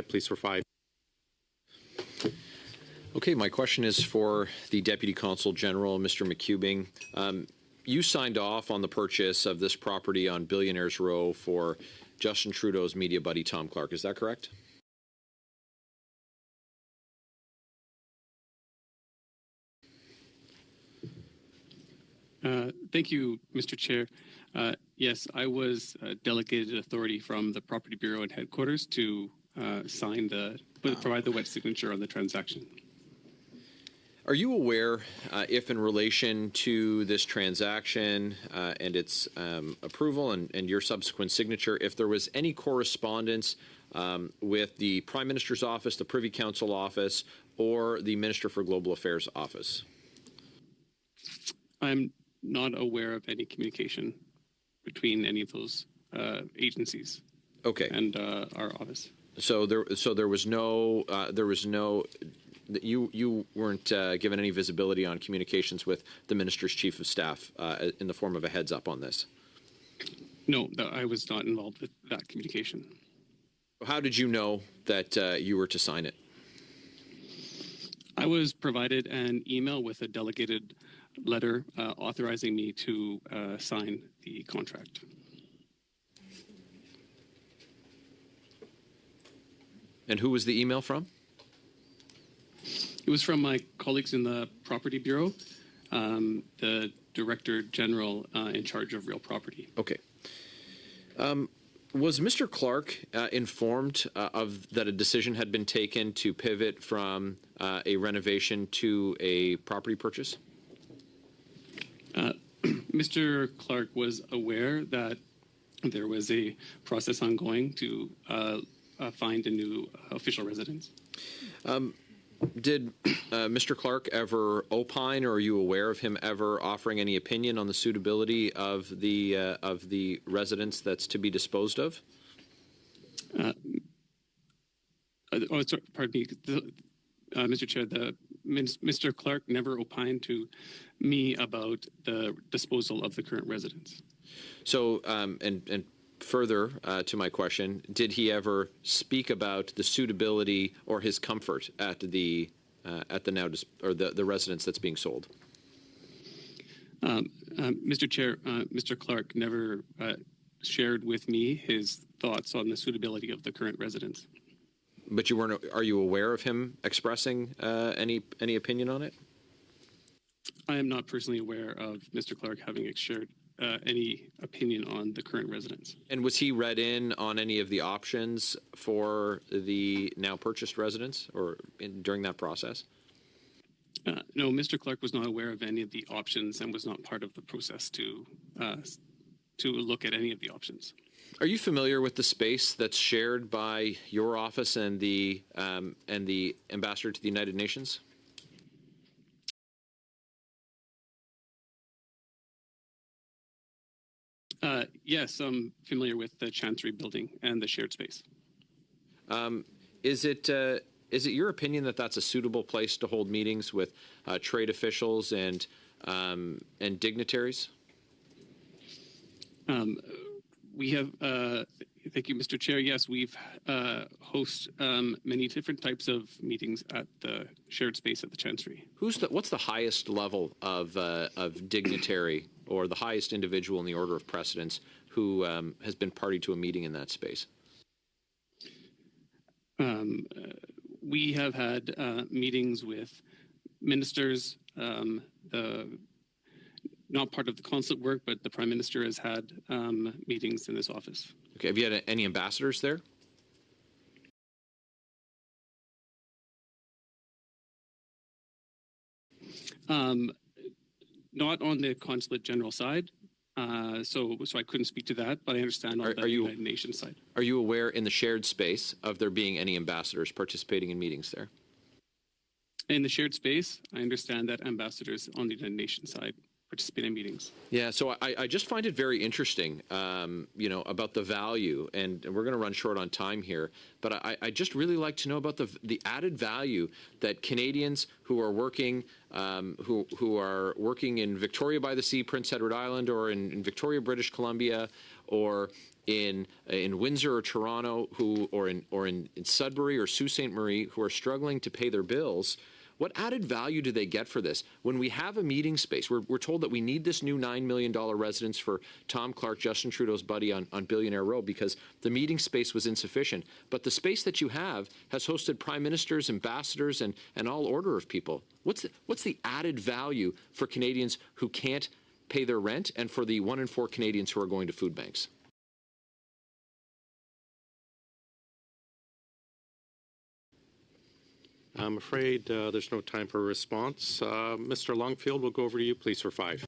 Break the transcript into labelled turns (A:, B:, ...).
A: Please for 5.
B: Okay, my question is for the Deputy Consul General, Mr. McCubing. You signed off on the purchase of this property on Billionaires Row for Justin Trudeau's media buddy, Tom Clark. Is that correct?
C: Thank you, Mr. Chair. Yes, I was delegated authority from the Property Bureau at headquarters to provide the wet signature on the transaction.
B: Are you aware if in relation to this transaction and its approval and your subsequent signature, if there was any correspondence with the Prime Minister's office, the Privy Council office, or the Minister for Global Affairs office?
C: I'm not aware of any communication between any of those agencies.
B: Okay.
C: And our office.
B: So there was no you weren't given any visibility on communications with the Minister's Chief of Staff in the form of a heads up on this?
C: No, I was not involved with that communication.
B: How did you know that you were to sign it?
C: I was provided an email with a delegated letter authorizing me to sign the contract.
B: And who was the email from?
C: It was from my colleagues in the Property Bureau, the Director General in charge of real property.
B: Okay. Was Mr. Clark informed of that a decision had been taken to pivot from a renovation to a property purchase?
C: Mr. Clark was aware that there was a process ongoing to find a new official residence.
B: Did Mr. Clark ever opine, or are you aware of him ever offering any opinion on the suitability of the residence that's to be disposed of?
C: Sorry, pardon me, Mr. Chair. Mr. Clark never opined to me about the disposal of the current residence. So,
B: and further to my question, did he ever speak about the suitability or his comfort at the residence that's being sold?
C: Mr. Chair, Mr. Clark never shared with me his thoughts on the suitability of the current residence.
B: But you weren't. Are you aware of him expressing any opinion on it?
C: I am not personally aware of Mr. Clark having shared any opinion on the current residence.
B: And was he read in on any of the options for the now purchased residence, or during that process?
C: No, Mr. Clark was not aware of any of the options and was not part of the process to look at any of the options.
B: Are you familiar with the space that's shared by your office and the ambassador to the United Nations?
C: Yes, I'm familiar with the Chancery building and the shared space.
B: Is it your opinion that that's a suitable place to hold meetings with trade officials and dignitaries?
C: We have, thank you, Mr. Chair. Yes, we've host many different types of meetings at the shared space at the Chancery.
B: What's the highest level of dignitary or the highest individual in the order of precedence who has been party to a meeting in that space?
C: We have had meetings with ministers, not part of the consulate work, but the Prime Minister has had meetings in this office.
B: Okay. Have you had any ambassadors there?
C: Not on the Consulate General side, so I couldn't speak to that, but I understand on the United Nations side.
B: Are you aware in the shared space of there being any ambassadors participating in meetings there?
C: In the shared space, I understand that ambassadors on the United Nations side participate in meetings.
B: Yeah, so I just find it very interesting, about the value, and we're going to run short on time here, but I just really like to know about the added value that Canadians who are working who are working in Victoria by the Sea, Prince Edward Island, or in Victoria, British Columbia, or in Windsor or Toronto, or in Sudbury or Sault Ste. Marie, who are struggling to pay their bills. What added value do they get for this? When we have a meeting space, we're told that we need this new $9 million residence for Tom Clark, Justin Trudeau's buddy on Billionaire Row, because the meeting space was insufficient. But the space that you have has hosted prime ministers, ambassadors, and all order of people. What's the added value for Canadians who can't pay their rent, and for the 1 in 4 Canadians who are going to food banks?
A: I'm afraid there's no time for a response. Mr. Longfield, we'll go over to you, please, for 5.